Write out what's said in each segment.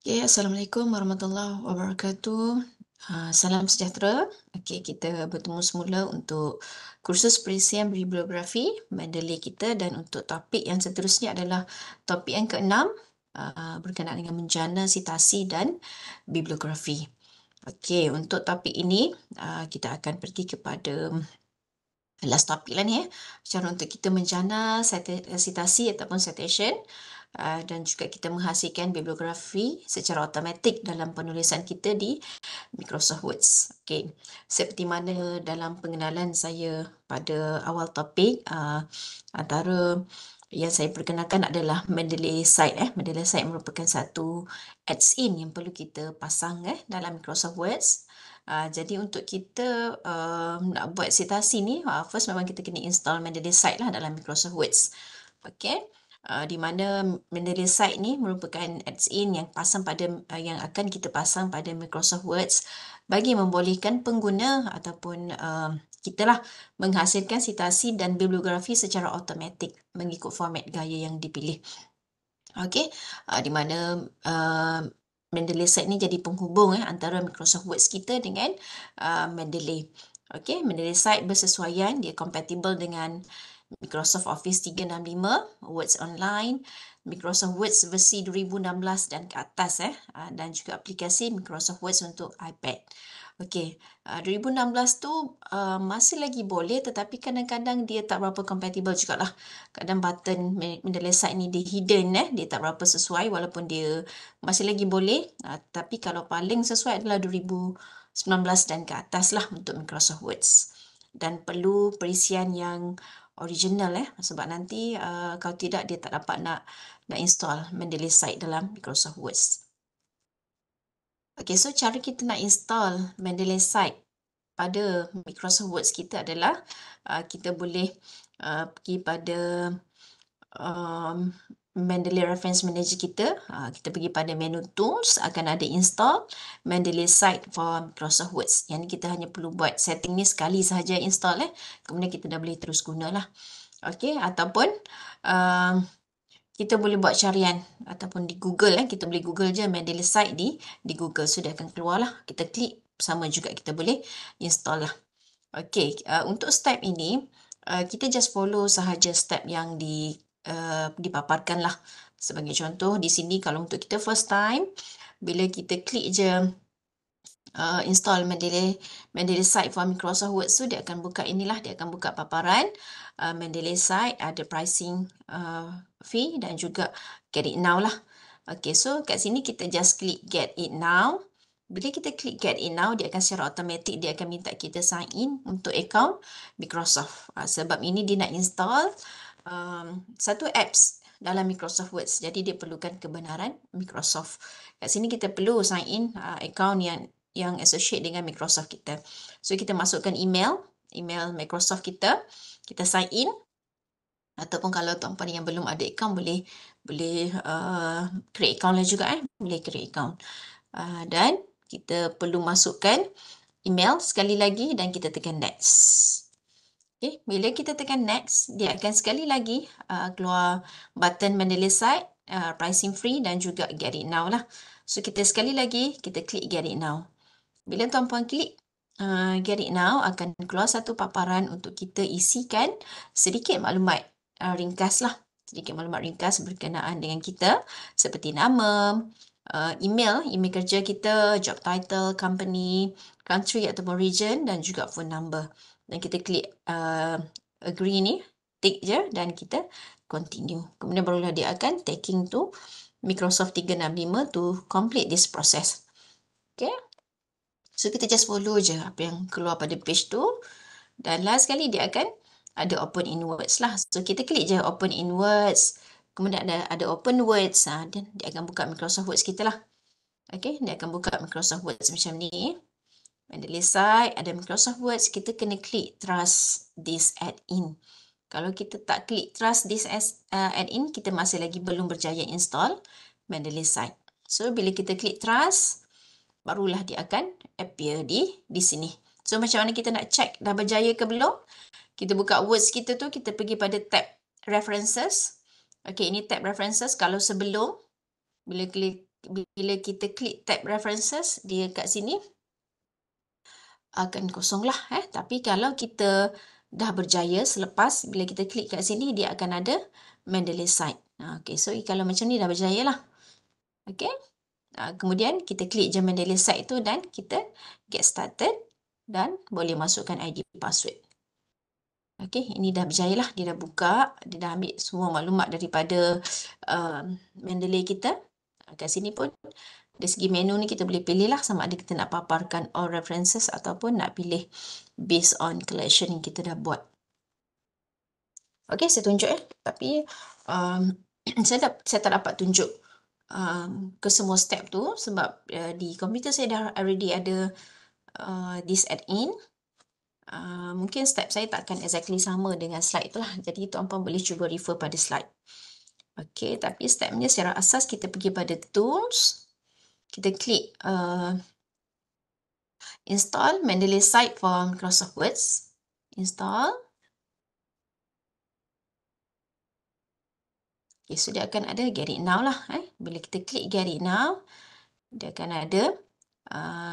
Okay, Assalamualaikum warahmatullahi wabarakatuh. Salam sejahtera. Okay, kita bertemu semula untuk kursus perisian bibliografi Mendeley kita, dan untuk topik yang seterusnya adalah topik yang keenam, berkenaan dengan menjana, sitasi dan bibliografi. Okay, untuk topik ini kita akan pergi kepada last topik lah ni. Cara untuk kita menjana, sitasi ataupun citation. Dan juga kita menghasilkan bibliografi secara automatik dalam penulisan kita di Microsoft Word. Okay. Seperti mana dalam pengenalan saya pada awal topik, antara yang saya perkenalkan adalah Mendeley Site. Mendeley Site merupakan satu add-in yang perlu kita pasang dalam Microsoft Word. Jadi untuk kita nak buat sitasi ni, first memang kita kena install Mendeley Site lah dalam Microsoft Word. Okay. Di mana Mendeley Site ni merupakan add-in yang yang akan kita pasang pada Microsoft Word bagi membolehkan pengguna ataupun kita lah menghasilkan sitasi dan bibliografi secara automatik mengikut format gaya yang dipilih. Okey, di mana Mendeley Site ni jadi penghubung antara Microsoft Word kita dengan Mendeley. Okey, Mendeley Site bersesuaian, dia compatible dengan Microsoft Office 365, Word Online, Microsoft Word versi 2016 dan ke atas dan juga aplikasi Microsoft Word untuk iPad. Okey, 2016 tu masih lagi boleh, tetapi kadang-kadang dia tak berapa compatible jugalah. Kadang button Mendeley Site ni dia hidden, dia tak berapa sesuai walaupun dia masih lagi boleh. Tapi kalau paling sesuai adalah 2019 dan ke atas lah untuk Microsoft Word. Dan perlu perisian yang original sebab nanti kalau tidak dia tak dapat nak install Mendeley Site dalam Microsoft Word. Okay, so cara kita nak install Mendeley Site pada Microsoft Word kita adalah kita boleh pergi pada Mendeley Reference Manager kita. Kita pergi pada menu Tools, akan ada install Mendeley Site for Microsoft Word. Yang ni kita hanya perlu buat setting ni sekali sahaja install kemudian kita dah boleh terus gunalah. Okey, ataupun kita boleh buat carian ataupun di Google kita boleh Google je Mendeley Site di Google, sudah akan keluar lah. Kita klik, sama juga kita boleh install lah. Okey, untuk step ini kita just follow sahaja step yang dipaparkan lah. Sebagai contoh di sini, kalau untuk kita first time, bila kita klik je install Mendeley Site for Microsoft Word, so dia akan buka inilah, dia akan buka paparan Mendeley Site, ada pricing fee dan juga get it now lah. Okay, so kat sini kita just klik get it now. Bila kita klik get it now, dia akan secara automatik dia akan minta kita sign in untuk account Microsoft. Sebab ini dia nak install satu apps dalam Microsoft Word. Jadi dia perlukan kebenaran Microsoft. Kat sini kita perlu sign in account yang associate dengan Microsoft kita. So kita masukkan email Microsoft kita sign in. Ataupun kalau tuan-puan yang belum ada account, boleh create account lah juga boleh create account. Dan kita perlu masukkan email sekali lagi dan kita tekan next. Okay, bila kita tekan next, dia akan sekali lagi keluar button Mendeley Site, pricing free dan juga get it now lah. So kita sekali lagi kita klik get it now. Bila tuan-puan klik get it now, akan keluar satu paparan untuk kita isikan sedikit maklumat ringkas lah. Sedikit maklumat ringkas berkenaan dengan kita, seperti nama, email kerja kita, job title, company, country ataupun region dan juga phone number. Dan kita klik agree ni, tick je dan kita continue. Kemudian barulah dia akan taking to Microsoft 365 to complete this process. Okay. So kita just follow je apa yang keluar pada page tu. Dan last sekali dia akan ada open in words lah. So kita klik je open in words. Kemudian ada open words. Dan dia akan buka Microsoft Words kita lah. Okay, dia akan buka Microsoft Words macam ni. Mendeley Site, ada Microsoft Words. Kita kena klik trust this add-in. Kalau kita tak klik trust this add-in, kita masih lagi belum berjaya install Mendeley Site. So bila kita klik trust, barulah dia akan appear di sini. So macam mana kita nak check dah berjaya ke belum? Kita buka Words kita tu, kita pergi pada tab References. Okay, ini tab References. Kalau sebelum, bila bila kita klik tab references, dia kat sini akan kosong lah. Tapi kalau kita dah berjaya selepas, bila kita klik kat sini, dia akan ada Mendeley site. Okay, so kalau macam ni dah berjaya lah. Okay. Kemudian kita klik je Mendeley site tu dan kita get started dan boleh masukkan ID password. Okay, ini dah berjaya lah. Dia dah buka, dia dah ambil semua maklumat daripada Mendeley kita. Kat sini pun dari segi menu ni kita boleh pilih lah sama ada kita nak paparkan all references ataupun nak pilih based on collection yang kita dah buat. Okay, saya tunjuk tapi saya tak dapat tunjuk ke semua step tu sebab di komputer saya dah already ada this add-in. Mungkin step saya takkan exactly sama dengan slide tu lah. Jadi tuan-puan boleh cuba refer pada slide. Okay, tapi stepnya secara asas kita pergi pada tools. Kita klik install Mendeley site for Microsoft Words. Install. Okay, so dia akan ada get it now lah. Bila kita klik get it now, dia akan ada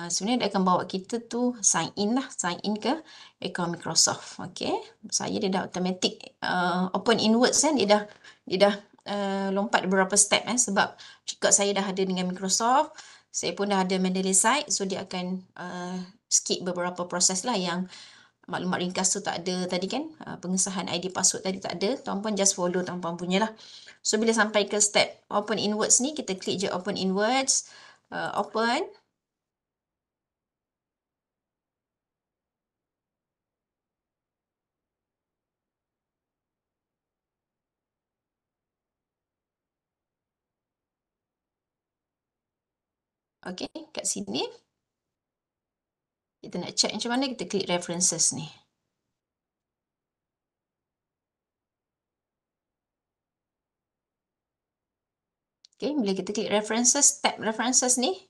sebenarnya dia akan bawa kita tu sign in ke account Microsoft. Okay, saya dia dah automatic open in Words dia dah lompat beberapa step sebab record saya dah ada dengan Microsoft, saya pun dah ada Mendeley site, so dia akan skip beberapa proses lah yang maklumat ringkas tu tak ada tadi kan, pengesahan ID password tadi tak ada, tuan-puan just follow tuan-puan punya lah. So bila sampai ke step open in Words ni, kita klik je open in Words, open. Okay, kat sini kita nak check macam mana, kita klik references ni. Okay, bila kita klik references, tab references ni,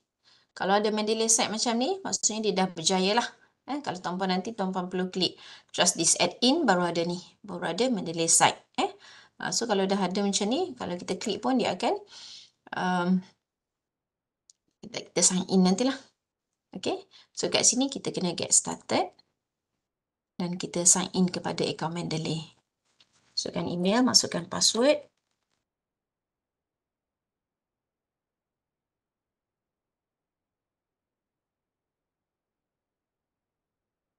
kalau ada Mendeley site macam ni, maksudnya dia dah berjaya lah. Kalau tuan-puan nanti tuan-puan perlu klik trust this add-in, baru ada ni, baru ada Mendeley site. So kalau dah ada macam ni, kalau kita klik pun dia akan kita sign in nantilah. Okay, so kat sini kita kena get started dan kita sign in kepada account Mendeley. Masukkan email, masukkan password.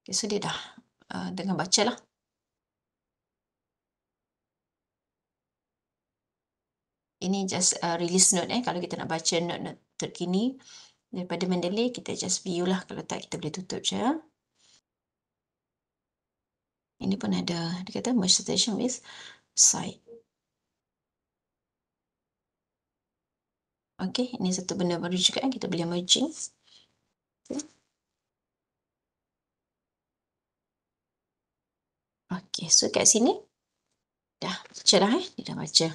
Okay, so dia dah dengan baca lah. Ini just release note kalau kita nak baca note-note terkini daripada Mendeley, kita just view lah. Kalau tak, kita boleh tutup je. Ini pun ada, dia kata merge citation with site. Okay, ini satu benda baru juga kita boleh merging. Okay, so kat sini dah baca dah dia dah baca.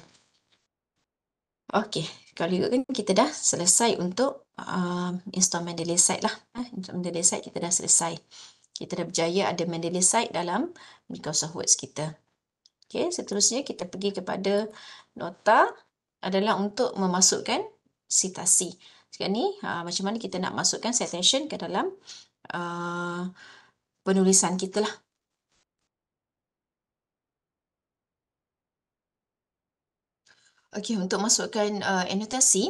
Okay, kalau juga kan kita dah selesai untuk install Mendeley site lah. Untuk Mendeley site kita dah selesai. Kita dah berjaya ada Mendeley site dalam Microsoft Words kita. Okay, seterusnya kita pergi kepada nota adalah untuk memasukkan citasi. Sekarang ni macam mana kita nak masukkan citation ke dalam penulisan kita lah. Okay, untuk masukkan anotasi,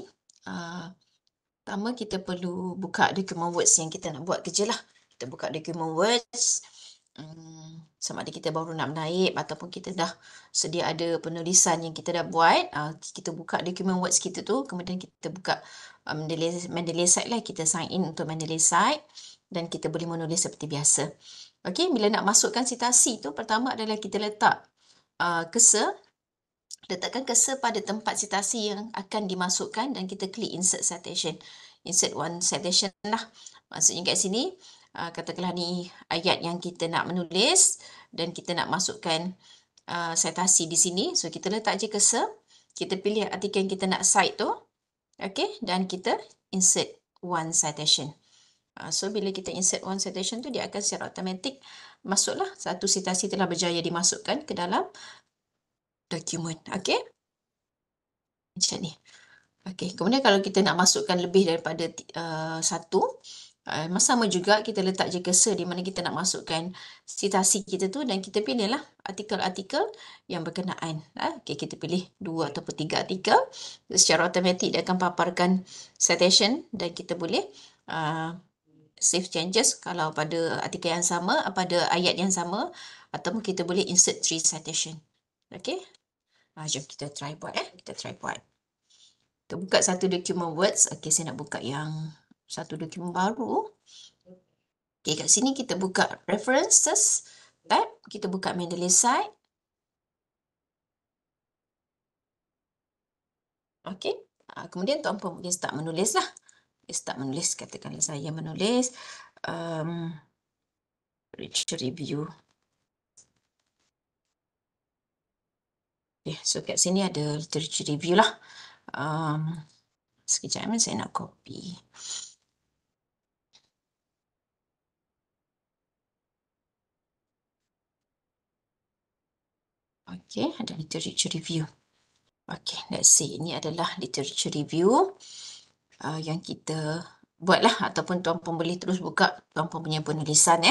pertama kita perlu buka dokumen Words yang kita nak buat kerja lah. Kita buka dokumen Words, sama ada kita baru nak menaip ataupun kita dah sedia ada penulisan yang kita dah buat, kita buka dokumen Words kita tu, kemudian kita buka Mendeley site lah, kita sign in untuk Mendeley site dan kita boleh menulis seperti biasa. Okay, bila nak masukkan citasi tu, pertama adalah kita letak cursor. Letakkan cursor pada tempat citasi yang akan dimasukkan dan kita klik insert citation. Insert one citation lah. Maksudnya kat sini, katakanlah ni ayat yang kita nak menulis dan kita nak masukkan citasi di sini. So, kita letak je cursor. Kita pilih artikel yang kita nak cite tu. Okay, dan kita insert one citation. So, bila kita insert one citation tu, dia akan secara automatik masuklah. Satu citasi telah berjaya dimasukkan ke dalam dokumen. Okay, macam ni. Okey, kemudian kalau kita nak masukkan lebih daripada satu, sama juga kita letak je cursor di mana kita nak masukkan citasi kita tu dan kita pilihlah artikel-artikel yang berkenaan. Okey, kita pilih 2 ataupun 3 artikel. Secara automatik dia akan paparkan citation dan kita boleh save changes kalau pada artikel yang sama, pada ayat yang sama, ataupun kita boleh insert 3 citation. Okey? Jom kita try buat. Kita try buat. Kita buka satu dokumen Words. Okey, saya nak buka yang satu dokumen baru. Okey, kat sini kita buka References tab. Kita buka Mendeley site. Okey. Kemudian tuan puan boleh start menulis lah. Start menulis. Katakanlah saya menulis literature review. Okay, so kat sini ada literature review lah. Sekejap saya nak copy. Okay, ada literature review. Okay, let's see. Ini adalah literature review yang kita buatlah ataupun tuan puan boleh terus buka tuan puan punya penulisan.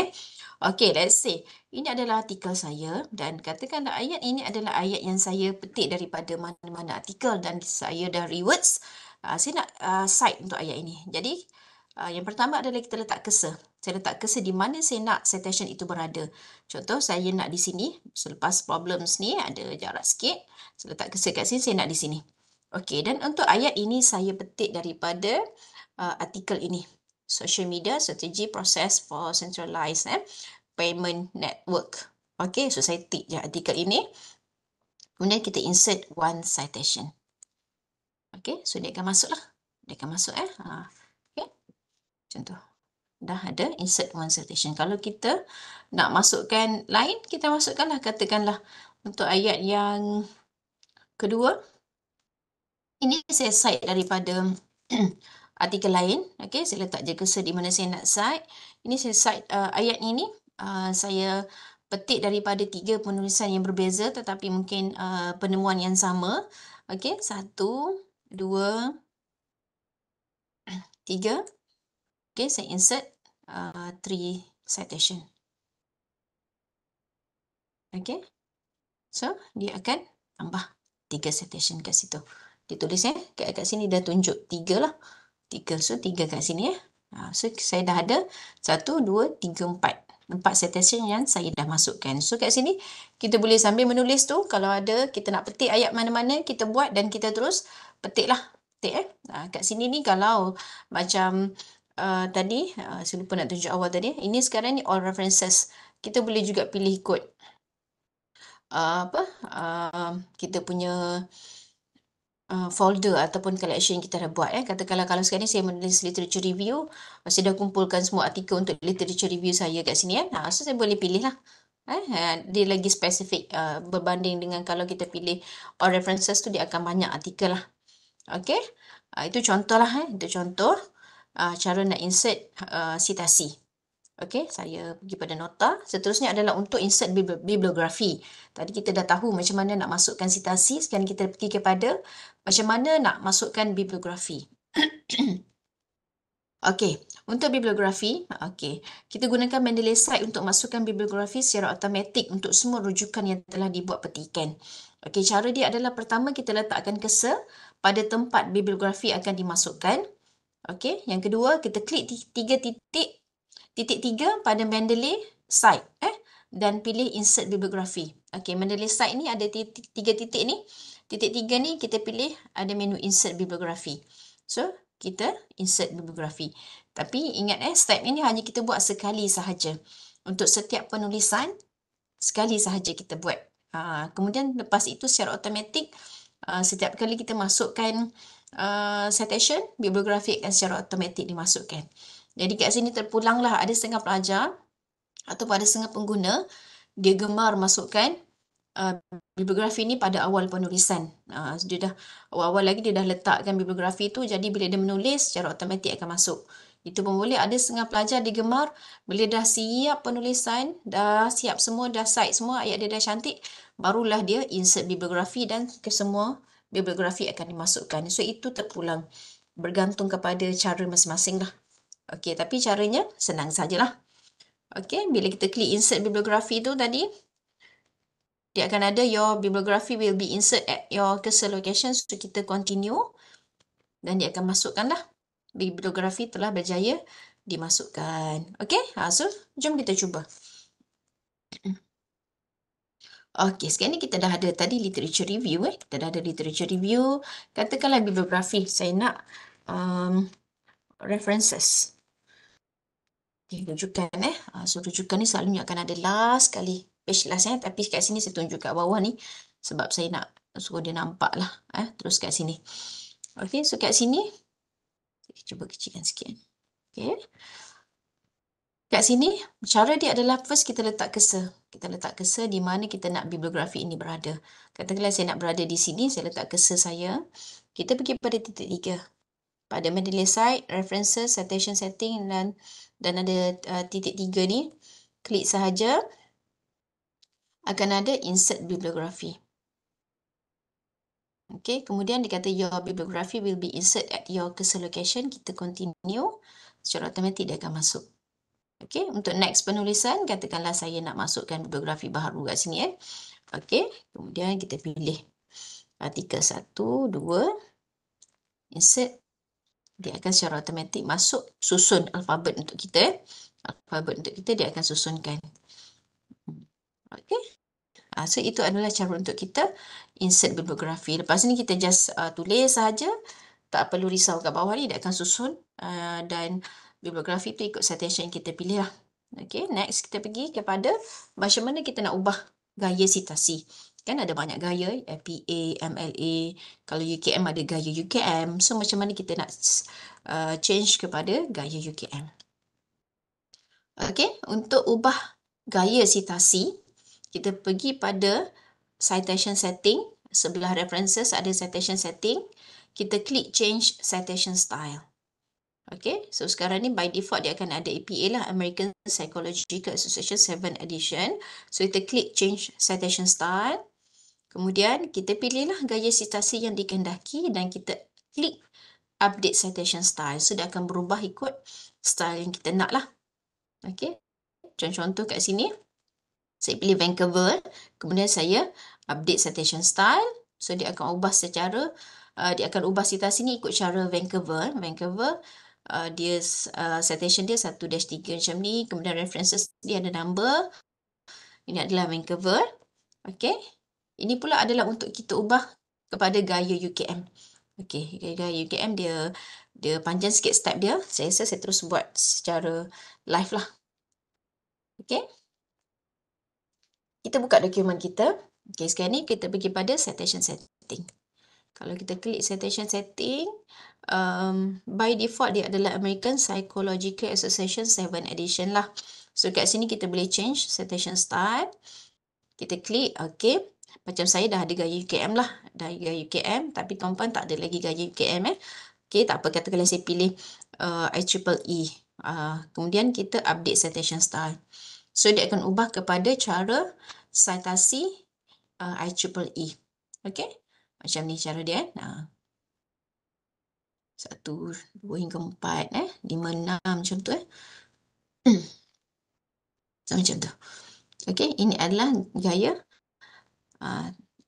Okay, let's see. Ini adalah artikel saya dan katakanlah ayat ini adalah ayat yang saya petik daripada mana-mana artikel dan saya dah rewords. Saya nak cite untuk ayat ini. Jadi, yang pertama adalah kita letak cursor. Saya letak cursor di mana saya nak citation itu berada. Contoh, saya nak di sini. Selepas problems ni, ada jarak sikit. Saya letak cursor kat sini, saya nak di sini. Okey, dan untuk ayat ini saya petik daripada artikel ini. Social Media Strategy Process for Centralized Payment Network. Okey, so saya tick je artikel ini. Kemudian kita insert one citation. Okey, so dia akan masuk lah. Dia akan masuk okey. Contoh. Dah ada insert one citation. Kalau kita nak masukkan lain, kita masukkanlah. Katakanlah untuk ayat yang kedua. Ini saya cite daripada artikel lain. Okey, saya letak je cursor di mana saya nak cite. Ini saya cite ayat ini. Saya petik daripada 3 penulisan yang berbeza tetapi mungkin penemuan yang sama. Okey, 1, 2, 3. Okey, saya insert 3 citation. Okey. So, dia akan tambah 3 citation kat situ. Dia tulis kat sini dah tunjuk 3 lah. 3. So, 3 kat sini So, saya dah ada 1, 2, 3, 4. 4 citation yang saya dah masukkan. So, kat sini kita boleh sambil menulis tu. Kalau ada kita nak petik ayat mana-mana, kita buat dan kita terus petik lah. Petik kat sini ni kalau macam tadi, saya lupa nak tunjuk awal tadi. Ini sekarang ni all references. Kita boleh juga pilih ikut kita punya folder ataupun collection kita dah buat. Katakanlah kalau sekarang ni saya menulis literature review, saya dah kumpulkan semua artikel untuk literature review saya kat sini. So saya boleh pilih lah. Dia lagi spesifik berbanding dengan kalau kita pilih all references tu, dia akan banyak artikel lah. Okay. Itu contoh lah. Itu contoh cara nak insert citasi. Okey, saya pergi pada nota. Seterusnya adalah untuk insert bibliografi. Tadi kita dah tahu macam mana nak masukkan citasi. Sekarang kita pergi kepada macam mana nak masukkan bibliografi. Okey, untuk bibliografi, kita gunakan Mendeley site untuk masukkan bibliografi secara automatik untuk semua rujukan yang telah dibuat petikan. Okey, cara dia adalah pertama kita letakkan cursor pada tempat bibliografi akan dimasukkan. Okey, yang kedua kita klik 3 titik 3 pada Mendeley site dan pilih insert bibliografi. Okey, Mendeley site ni ada 3 titik ni. Titik 3 ni kita pilih ada menu insert bibliografi. So, kita insert bibliografi. Tapi ingat step ini hanya kita buat sekali sahaja. Untuk setiap penulisan sekali sahaja kita buat. Kemudian lepas itu secara automatik setiap kali kita masukkan citation, bibliografi akan secara automatik dimasukkan. Jadi kat sini terpulanglah ada setengah pelajar atau pada setengah pengguna dia gemar masukkan bibliografi ni pada awal penulisan. Dia dah awal-awal lagi dia dah letakkan bibliografi tu, jadi bila dia menulis secara automatik akan masuk. Itu pun boleh. Ada setengah pelajar dia gemar bila dah siap penulisan, dah siap semua, dah cite semua, ayat dia dah cantik, barulah dia insert bibliografi dan ke semua bibliografi akan dimasukkan. So, itu terpulang. Bergantung kepada cara masing-masing lah. Okey, tapi caranya senang sajalah. Okey, bila kita klik insert bibliografi tu tadi, dia akan ada your bibliography will be insert at your cursor location. So, kita continue dan dia akan masukkan lah. Bibliografi telah berjaya dimasukkan. Okey, so jom kita cuba. Okey, sekarang ni kita dah ada tadi literature review. Kita dah ada literature review. Katakanlah bibliografi, saya nak references. Okay, rujukan so rujukan ni selalunya akan ada last kali. Page last tapi kat sini saya tunjuk kat bawah ni. Sebab saya nak suruh dia nampak lah. Terus kat sini. Okay, so kat sini. Saya cuba kecilkan sikit. Okay. Kat sini, cara dia adalah first kita letak cursor. Kita letak cursor di mana kita nak bibliografi ini berada. Katakanlah saya nak berada di sini, saya letak cursor saya. Kita pergi pada titik 3. Pada Mendeley site, references, citation setting dan ada titik 3 ni. Klik sahaja. Akan ada insert bibliografi. Okay, kemudian dikata your bibliography will be insert at your cursor location. Kita continue. Secara automatik dia akan masuk. Okay, untuk next penulisan, katakanlah saya nak masukkan bibliografi baru kat sini. Okay, kemudian kita pilih artikel 1, 2, insert. Dia akan secara automatik masuk, susun alfabet untuk kita. Alfabet untuk kita dia akan susunkan. Okay. So, itu adalah cara untuk kita insert bibliografi. Lepas ni kita just tulis sahaja. Tak perlu risau kat bawah ni, dia akan susun. Dan bibliografi tu ikut citation yang kita pilih lah. Okay, next kita pergi kepada macam mana kita nak ubah gaya citasi. Kan ada banyak gaya, FPA, MLA. Kalau UKM ada gaya UKM. So, macam mana kita nak change kepada gaya UKM. Okay, untuk ubah gaya citasi, kita pergi pada citation setting. Sebelah references ada citation setting. Kita klik change citation style. Okay, so sekarang ni by default dia akan ada APA lah, American Psychological Association 7th edition. So kita klik change citation style. Kemudian kita pilihlah gaya citasi yang dikehendaki dan kita klik update citation style. So dia akan berubah ikut style yang kita nak lah. Okay, contoh kat sini. Saya pilih Vancouver. Kemudian saya update citation style. So dia akan ubah secara, dia akan ubah citasi ni ikut cara Vancouver. Vancouver, dia citation dia 1-3 macam ni. Kemudian references dia ada number. Ini adalah Vancouver. Okay. Ini pula adalah untuk kita ubah kepada gaya UKM. Okay, gaya UKM dia panjang sikit step dia. Saya rasa saya terus buat secara live lah. Okay. Kita buka dokumen kita. Okay, sekarang ni kita pergi pada citation setting. Kalau kita klik citation setting, by default dia adalah American Psychological Association 7th edition lah. So kat sini kita boleh change citation style. Kita klik, okay. Macam saya dah ada gaya UKM lah. Dah gaya UKM, tapi tuan-puan tak ada lagi gaya UKM. Okay, tak apa. Katakanlah saya pilih IEEE. Kemudian kita update citation style. So, dia akan ubah kepada cara citasi IEEE. Okay. Macam ni cara dia. 1, 2 hingga 4. 5, 6 macam tu. So, macam tu. Okay. Ini adalah gaya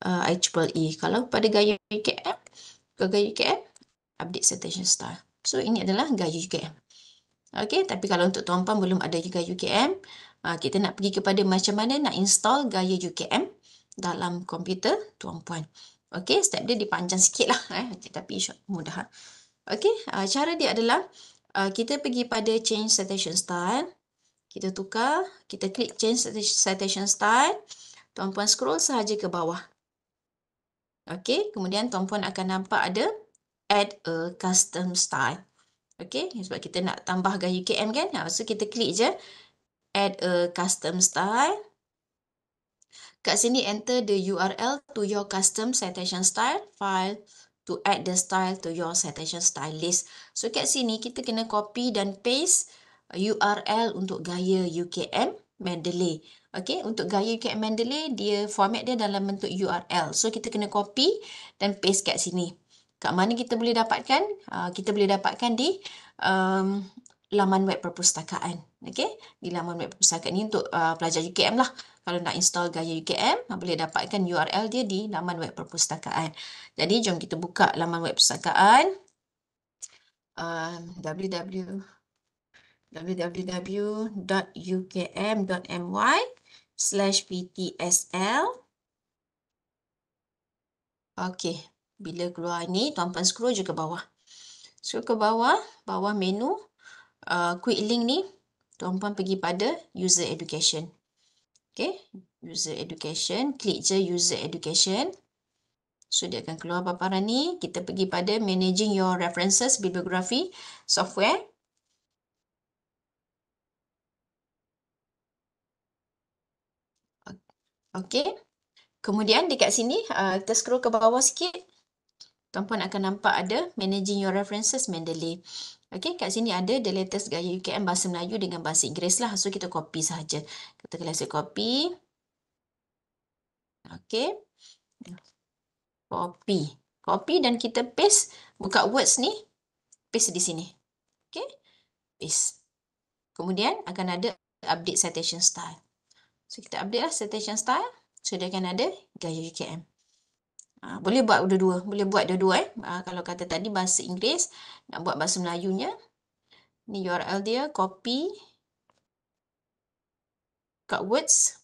IEEE. Kalau pada gaya UKM, update citation style. So, ini adalah gaya UKM. Okay. Tapi kalau untuk tuan-puan belum ada gaya UKM, kita nak pergi kepada macam mana nak install gaya UKM dalam komputer tuan-puan. Okay, step dia dipanjang sikit lah. Tapi mudah. Okay, cara dia adalah kita pergi pada change citation style. Kita tukar, kita klik change citation style. Tuan-puan scroll sahaja ke bawah. Okay, kemudian tuan-puan akan nampak ada add a custom style. Okay, sebab kita nak tambah gaya UKM kan. So kita klik je add a custom style. Kat sini enter the URL to your custom citation style file to add the style to your citation style list. So kat sini kita kena copy dan paste URL untuk gaya UKM Mendeley. Okey, untuk gaya UKM Mendeley, format dia dalam bentuk URL. So, kita kena copy dan paste kat sini. Kat mana kita boleh dapatkan? Kita boleh dapatkan di um, laman web perpustakaan. Okey, di laman web perpustakaan ni untuk pelajar UKM lah. Kalau nak install gaya UKM, boleh dapatkan URL dia di laman web perpustakaan. Jadi, jom kita buka laman web perpustakaan. www.ukm.my/ptsl. Okey, bila keluar ni, tuan-puan scroll je ke bawah. Scroll ke bawah, bawah menu, quick link ni, tuan-puan pergi pada user education. Okey, user education, klik je user education. So, dia akan keluar paparan ni. Kita pergi pada managing your references bibliography software. Okey. Kemudian dekat sini, kita scroll ke bawah sikit. Tuan-puan akan nampak ada Managing Your References Mendeley. Okey, kat sini ada the latest gaya UKM bahasa Melayu dengan bahasa Inggeris lah. So, kita copy sahaja. Katakanlah saya copy. Okey. Copy. Copy dan kita paste. Buka words ni. Paste di sini. Okey. Paste. Kemudian akan ada update citation style. So, kita update lah citation style. So, dia akan ada gaya UKM. Boleh buat dua-dua. Boleh buat dua-dua. Kalau kata tadi bahasa Inggeris, nak buat bahasa Melayunya. Ni URL dia, copy. Kat words.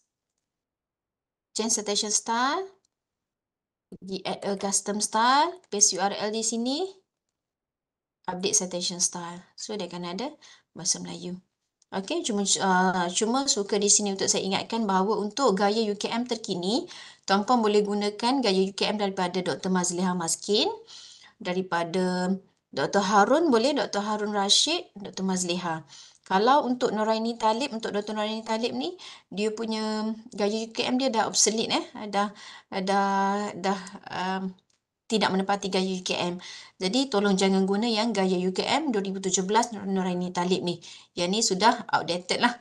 Change citation style. Pergi add a custom style. Paste URL di sini. Update citation style. So, dia akan ada bahasa Melayu. Okey, cuma suka di sini untuk saya ingatkan bahawa untuk gaya UKM terkini, tuan-puan boleh gunakan gaya UKM daripada Dr. Mazliha Maskin, daripada Dr. Harun boleh, Dr. Harun Rashid, Dr. Mazliha. Kalau untuk Noraini Talib, untuk Dr. Noraini Talib ni, dia punya gaya UKM dia dah obsolete dah tidak menepati gaya UKM. Jadi tolong jangan guna yang gaya UKM 2017 Noraini Talib ni. Yang ni sudah outdated lah.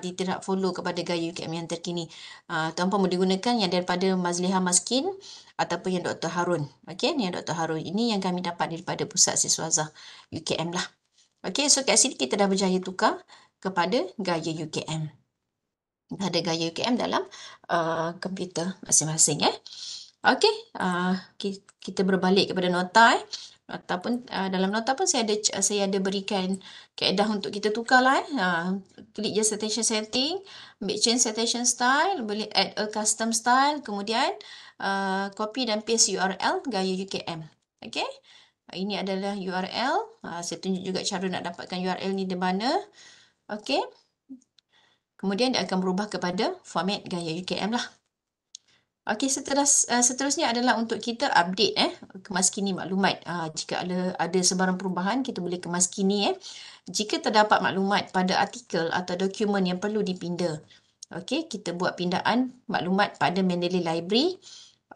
Dia tidak follow kepada gaya UKM yang terkini. Tuan-puan boleh gunakan yang daripada Mazliha Maskin ataupun yang Dr. Harun. Okey, ni yang Dr. Harun. Ini yang kami dapat daripada Pusat Siswazah UKM lah. Okey, so kat sini kita dah berjaya tukar kepada gaya UKM. Ada gaya UKM dalam komputer masing-masing. Okey, kita berbalik kepada nota. Nota pun, dalam nota pun saya ada berikan kaedah untuk kita tukar lah. Klik je citation setting, ambil change citation style, boleh add a custom style, kemudian copy dan paste URL gaya UKM. Okey, ini adalah URL. Saya tunjuk juga cara nak dapatkan URL ni di mana. Okey, kemudian dia akan berubah kepada format gaya UKM lah. Okey, seterusnya adalah untuk kita update kemaskini maklumat. Jika ada sebarang perubahan, kita boleh kemaskini. Jika terdapat maklumat pada artikel atau dokumen yang perlu dipinda. Okey, kita buat pindaan maklumat pada Mendeley Library.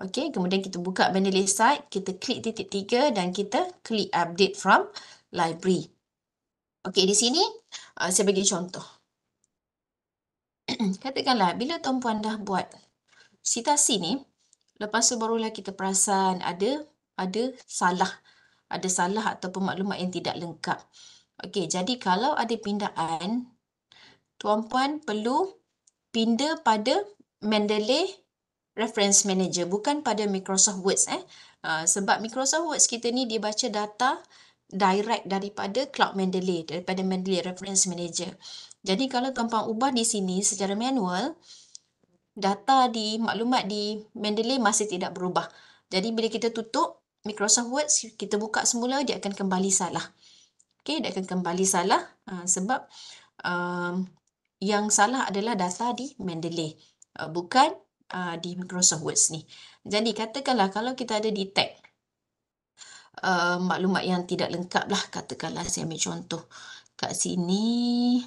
Okey, kemudian kita buka Mendeley site, kita klik titik 3 dan kita klik update from library. Okey, di sini saya bagi contoh. Katakanlah bila tuan-puan dah buat citasi ni, lepas tu barulah kita perasan ada salah ataupun maklumat yang tidak lengkap. Okey, jadi kalau ada pindaan, tuan-puan perlu pinda pada Mendeley Reference Manager, bukan pada Microsoft Words. Sebab Microsoft Words kita ni dia baca data direct daripada Cloud Mendeley, daripada Mendeley Reference Manager. Jadi kalau tuan-puan ubah di sini secara manual, maklumat di Mendeley masih tidak berubah. Jadi bila kita tutup Microsoft Word, kita buka semula, dia akan kembali salah. Okey, dia akan kembali salah sebab yang salah adalah data di Mendeley, bukan di Microsoft Word ni. Jadi katakanlah kalau kita ada detect maklumat yang tidak lengkap lah, katakanlah saya ambil contoh kat sini,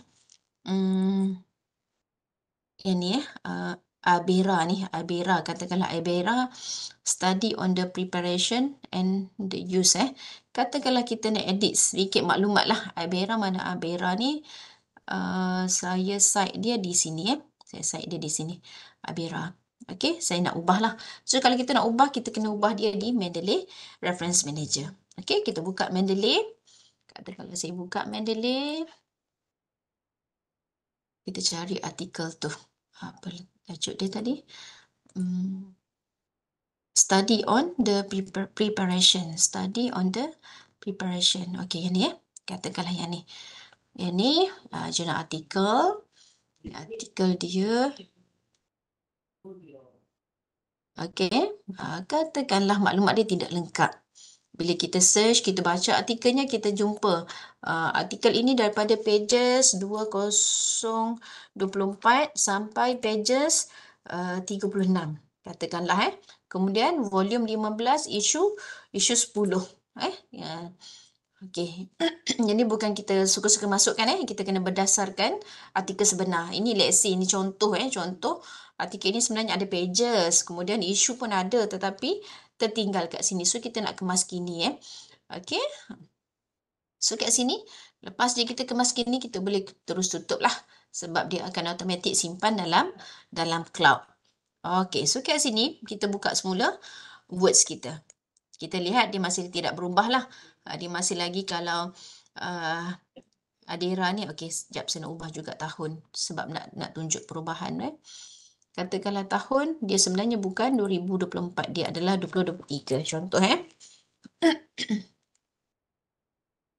yang ni Abera, katakanlah Abera study on the preparation and the use. Katakanlah kita nak edit sedikit maklumat lah. Abera mana Abera ni, saya site dia di sini. Saya cite dia di sini, Abira. Okey, saya nak ubah lah. So, kalau kita nak ubah, kita kena ubah dia di Mendeley Reference Manager. Okey, kita buka Mendeley. Kalau saya buka Mendeley, kita cari artikel tu. Apa tajuk dia tadi? Study on the preparation. Study on the preparation. Okey, yang ni katakanlah yang ni. Yang ni jurnal artikel. Artikel dia. Okey, katakanlah maklumat dia tidak lengkap. Bila kita search, kita baca artikelnya, kita jumpa artikel ini daripada pages 2024 sampai pages 36. Katakanlah Kemudian volume 15 isu 10. Okey. Jadi bukan kita suka-suka masukkan kita kena berdasarkan artikel sebenar. Ini let's say ini contoh contoh artikel ini sebenarnya ada pages, kemudian isu pun ada tetapi tertinggal kat sini. So kita nak kemas kini Okey. So kat sini lepas je kita kemas kini, kita boleh terus tutup lah sebab dia akan automatik simpan dalam cloud. Okey, so kat sini kita buka semula words kita. Kita lihat dia masih tidak berubah lah. Dia masih lagi kalau Adira ni, okey, sekejap saya nak ubah juga tahun sebab nak tunjuk perubahan. Katakanlah tahun, dia sebenarnya bukan 2024, dia adalah 2023. Contoh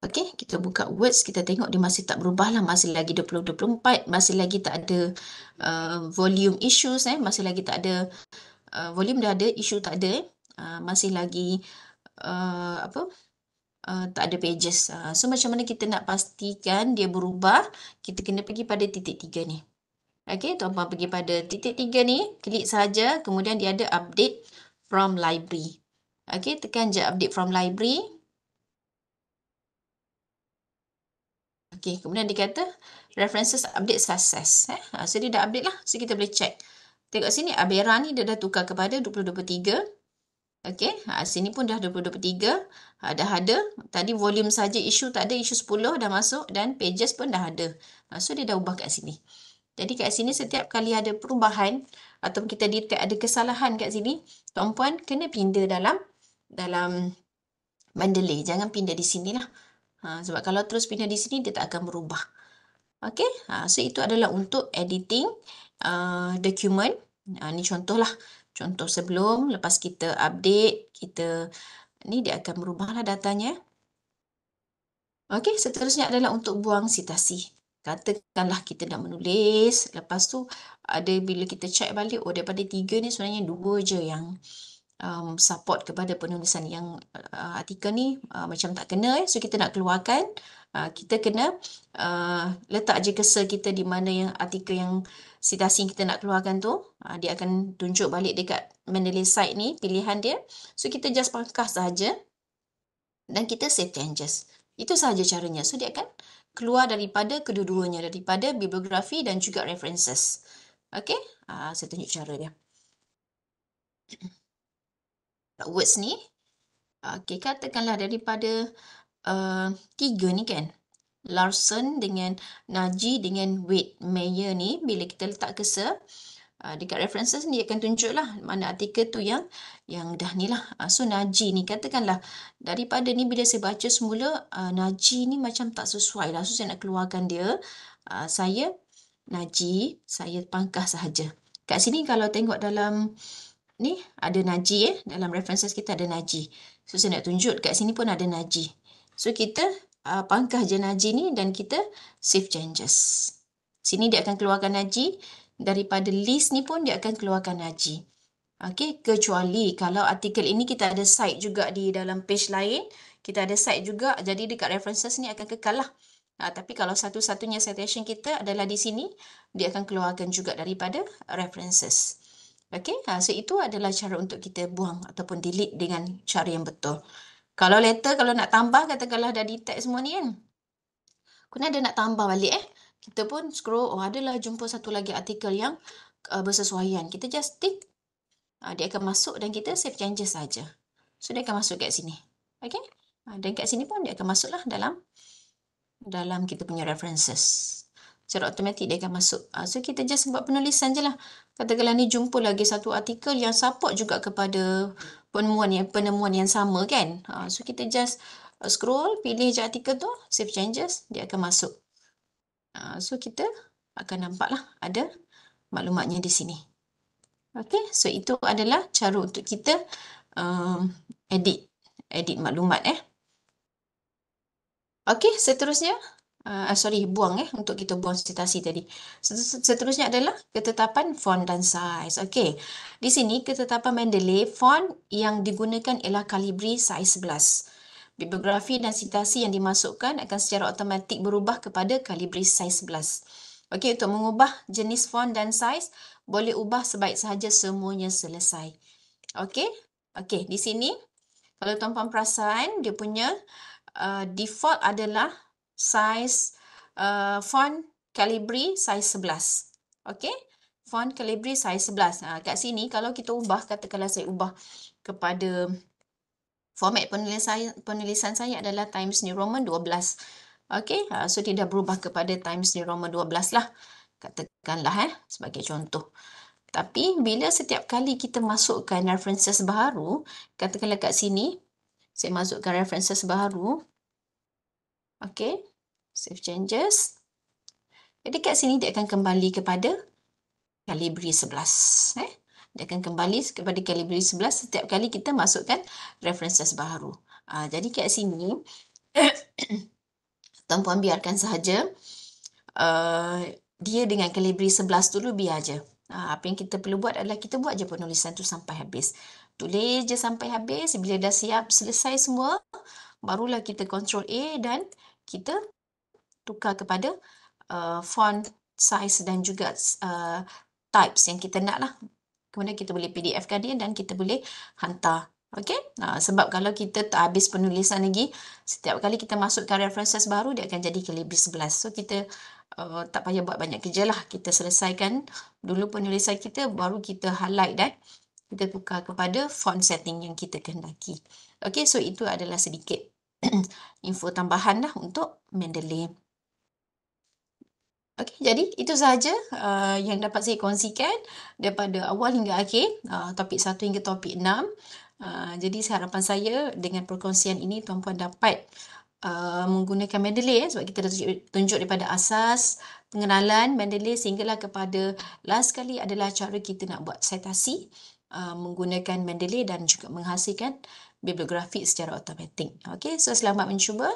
Okey, kita buka words, kita tengok dia masih tak berubah lah, masih lagi 2024, masih lagi tak ada volume issues, masih lagi tak ada volume dah ada, issue tak ada, masih lagi tak ada pages. So macam mana kita nak pastikan dia berubah? Kita kena pergi pada titik 3 ni. Okey, tuan-puan pergi pada titik 3 ni, klik saja, kemudian dia ada update from library. Okey, tekan je update from library. Okey, kemudian dia kata references update success. So dia dah update lah. So kita boleh check. Tengok sini, Abera ni dia dah tukar kepada 2023. Okey, sini pun dah 2023. Dah ada. Tadi volume saja isu tak ada, isu 10 dah masuk dan pages pun dah ada. So dia dah ubah kat sini. Jadi kat sini setiap kali ada perubahan atau kita detect ada kesalahan kat sini, tuan-puan kena pindah dalam Mendeley. Jangan pindah di sini lah. Sebab kalau terus pindah di sini, dia tak akan berubah. Okey, so itu adalah untuk editing dokumen. Ni contoh lah. Contoh sebelum, lepas kita update, ni dia akan berubah lah datanya. Okey, seterusnya adalah untuk buang citasi. Katakanlah kita nak menulis, lepas tu ada bila kita check balik, daripada 3 ni sebenarnya 2 je yang support kepada penulisan yang artikel ni macam tak kena so kita nak keluarkan. Kita kena letak je cursor kita di mana yang artikel yang citasi kita nak keluarkan tu, dia akan tunjuk balik dekat Mendeley site ni, pilihan dia. So kita just pangkas saja dan kita save changes. Itu sahaja caranya. So dia akan keluar daripada kedua-duanya, daripada bibliografi dan juga references. Okey, saya tunjuk cara dia. Words ni, okey, katakanlah daripada 3 ni kan, Larson dengan Naji dengan Wade Meyer ni, bila kita letak cursor dekat references ni, dia akan tunjuklah mana artikel tu yang dah ni lah. So Naji ni, katakanlah daripada ni bila saya baca semula, Naji ni macam tak sesuai lah. So saya nak keluarkan dia. Naji, saya pangkas sahaja. Kat sini kalau tengok dalam ni ada Naji dalam references kita ada Naji. So saya nak tunjuk kat sini pun ada Naji. So kita pangkas je Naji ni dan kita save changes. Sini dia akan keluarkan Naji. Daripada list ni pun dia akan keluarkan Naji. Okey, kecuali kalau artikel ini kita ada cite juga di dalam page lain, kita ada cite juga, jadi dekat references ni akan kekal lah. Tapi kalau satu-satunya citation kita adalah di sini, dia akan keluarkan juga daripada references. Okey, so itu adalah cara untuk kita buang ataupun delete dengan cara yang betul. Kalau letter, kalau nak tambah, katakanlah dah detect semua ni kan, kemudian ada nak tambah balik kita pun scroll, adalah jumpa satu lagi artikel yang bersesuaian. Kita just tick, dia akan masuk dan kita save changes saja. So dia akan masuk kat sini. Okey? Dan kat sini pun dia akan masuklah dalam kita punya references. secara automatik dia akan masuk. So kita just buat penulisan je lah. Katakanlah ni jumpa lagi satu artikel yang support juga kepada penemuan yang sama kan. So kita just scroll, pilih je artikel tu, save changes, dia akan masuk. So kita akan nampak lah ada maklumatnya di sini. Okay, so itu adalah cara untuk kita edit maklumat Okay, seterusnya buang untuk kita buang citasi tadi. Seterusnya adalah ketetapan font dan saiz. Okay, di sini ketetapan Mendeley font yang digunakan ialah Calibri saiz 11. Bibliografi dan citasi yang dimasukkan akan secara automatik berubah kepada Calibri saiz 11. Okey, untuk mengubah jenis font dan saiz, boleh ubah sebaik sahaja semuanya selesai. Okey, di sini kalau tuan-puan perasan, dia punya default adalah saiz font Calibri saiz 11. Okey, font Calibri saiz 11. Kat sini kalau kita ubah, katakanlah saya ubah kepada format penulisan saya adalah Times New Roman 12. Okey, so dia dah berubah kepada Times New Roman 12 lah. Katakanlah sebagai contoh. Tapi bila setiap kali kita masukkan references baru, katakanlah kat sini, saya masukkan references baru. Okey, save changes. Jadi kat sini dia akan kembali kepada Calibri 11. Dia akan kembali kepada Calibri 11 setiap kali kita masukkan references baru. Jadi kat sini, tuan-puan biarkan sahaja dia dengan Calibri 11 dulu, biar je. Apa yang kita perlu buat adalah kita buat je penulisan tu sampai habis. Tulis je sampai habis. Bila dah siap selesai semua, barulah kita Ctrl A dan kita tukar kepada font, size dan juga types yang kita nak lah. Kemudian kita boleh PDF-kan dia dan kita boleh hantar. Okey? Sebab kalau kita tak habis penulisan lagi, setiap kali kita masukkan references baru, dia akan jadi Calibri 11. So, kita tak payah buat banyak kerja lah. Kita selesaikan dulu penulisan kita, baru kita highlight dan kita tukar kepada font setting yang kita kehendaki. Okey, so itu adalah sedikit info tambahan lah untuk Mendeley. Okey, jadi itu sahaja yang dapat saya kongsikan daripada awal hingga akhir, topik 1 hingga topik 6. Jadi harapan saya dengan perkongsian ini tuan-puan dapat menggunakan Mendeley sebab kita dah tunjuk daripada asas pengenalan Mendeley sehinggalah kepada last kali adalah cara kita nak buat citasi menggunakan Mendeley dan juga menghasilkan bibliografi secara automatik. Okey, so selamat mencuba.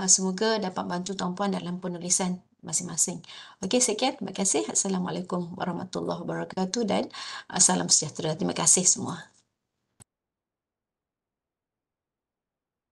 Semoga dapat bantu tuan-puan dalam penulisan masing-masing. Okey, sekian. Terima kasih. Assalamualaikum warahmatullahi wabarakatuh dan salam sejahtera. Terima kasih semua.